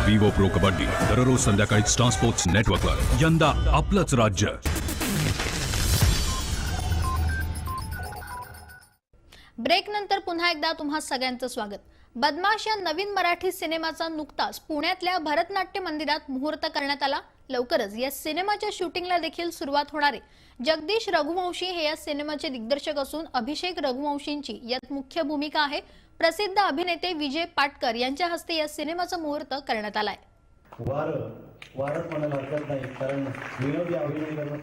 Vivo pro kabaddi दररोज संध्याकाळी star sports नेटवर्कवर। यंदा आपलंच राज्य। ब्रेक नंतर पुन्हा एकदा तुम्हा सगळ्यांचं स्वागत। बदमाश या नवीन मराठी सिनेमाचा नुकताच पुण्यातल्या भरतनाट्य मंदिरात मुहूर्त करण्यात आला। लवकरच या सिनेमाच्या शूटिंगला देखील सुरुवात होणार आहे। जगदीश रघुवंशी हे या सिनेमाचे दिग्दर्शक असून अभिषेक रघुवंशींची यात मुख्य भूमिका आहे। प्रसिद्ध अभिनेते विजय पाटकर यांच्या हस्ते या सिनेमाचा मुहूर्त करण्यात आलाय। वारच म्हणायला हरकत नाही, कारण विनोदी अभिनय करणं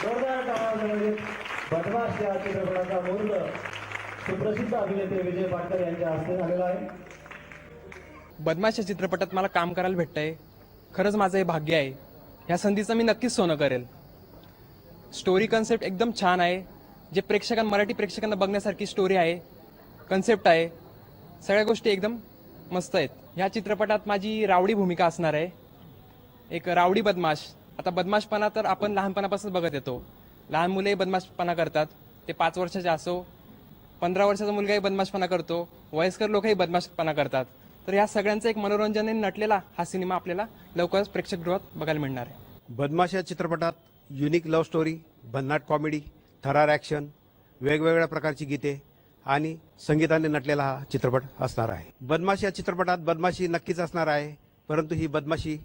जोरदार टाळ्यांमध्ये बदमाश या चित्रपटाचा मुहूर्त सुप्रसिद्ध अभिनेते विजय पाटकर यांच्या हस्ते झालेला आहे। बदमाश या चित्रपटात मला काम करायला भेटतंय, खरंच माझं हे भाग्य आहे। या संधीचं मी नक्कीच सोनं करेल। स्टोरी कन्सेप्ट एकदम छान आहे, जे मराठी प्रेक्षकांना बघण्यासारखी स्टोरी आहे, कन्सेप्ट आहे, सगळ्या गोष्टी एकदम मस्त आहेत। ह्या चित्रपटात माझी रावडी भूमिका असणार आहे, एक रावडी बदमाश। आता बदमाशपणा तर आपण लहानपणापासून बघत येतो, लहान मुले बदमाशपणा करतात, ते 5 वर्षाचे असो, 15 वर्षाचा मुलगाही बदमाशपणा करतो, वयस्कर लोकही बदमाशपणा करतात। तर या सगळ्यांचं एक मनोरंजनाने नटलेला हा सिनेमा आपल्याला लवकरच प्रेक्षकगृहात बघायला मिळणार आहे। बदमाश या चित्रपटात युनिक लव्ह स्टोरी, भन्नाट कॉमेडी, थरार ॲक्शन, वेगवेगळ्या प्रकारची गीते आणि संगीताने नटलेला हा चित्रपट असणार आहे। बदमाश या चित्रपटात बदमाशी नक्कीच असणार आहे, परंतु ही बदमाशी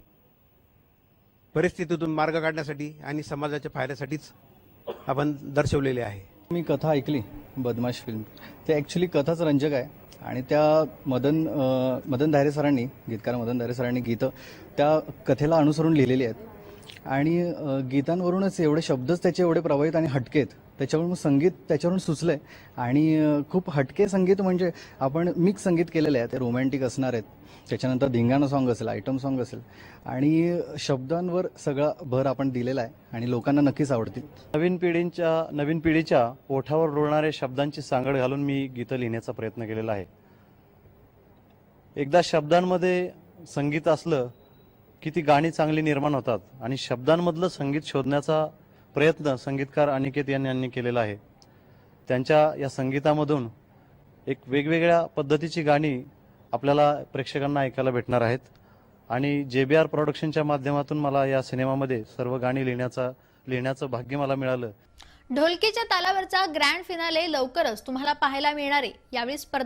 परिस्थितीतून मार्ग काढण्यासाठी आणि समाजाच्या फायद्यासाठीच आपण दर्शवलेले आहे। मी कथा ऐकली बदमाश फिल्म, ते ॲक्च्युली कथाच रंजक आहे आणि त्या मदन धायरे सरांनी, गीतकार मदन धायरे सरांनी गीतं त्या कथेला अनुसरून लिहिलेली आहेत आणि गीतांवरूनच एवढे शब्दच त्याचे एवढे प्रभावित आणि हटके आहेत, त्याच्यावरून मग संगीत त्याच्यावरून सुचलंय आणि खूप हटके संगीत म्हणजे आपण मिक्स संगीत केलेलं आहे। ते रोमॅन्टिक असणार आहेत, त्याच्यानंतर धिंगाणं सॉन्ग असेल, आयटम सॉन्ग असेल आणि शब्दांवर सगळा भर आपण दिलेला आहे आणि लोकांना नक्कीच आवडतील। नवीन पिढीच्या ओठावर रुळणाऱ्या शब्दांची सांगड घालून मी गीतं लिहिण्याचा प्रयत्न केलेला आहे। एकदा शब्दांमध्ये संगीत असलं की ती गाणी चांगली निर्माण होतात आणि शब्दांमधलं संगीत शोधण्याचा प्रयत्न संगीतकार अनिकेत यांनी केलेला आहे। त्यांच्या या संगीतामधून एक वेगवेगळ्या पद्धतीची गाणी आपल्याला प्रेक्षकांना ऐकायला भेटणार आहेत आणि JBR प्रोडक्शनच्या माध्यमातून मला या सिनेमामध्ये सर्व गाणी लिहिण्याचं भाग्य मला मिळालं। ढोलकीच्या तालावरचा ग्रँड फिनाले लवकरच तुम्हाला पाहायला मिळणार आहे। यावेळी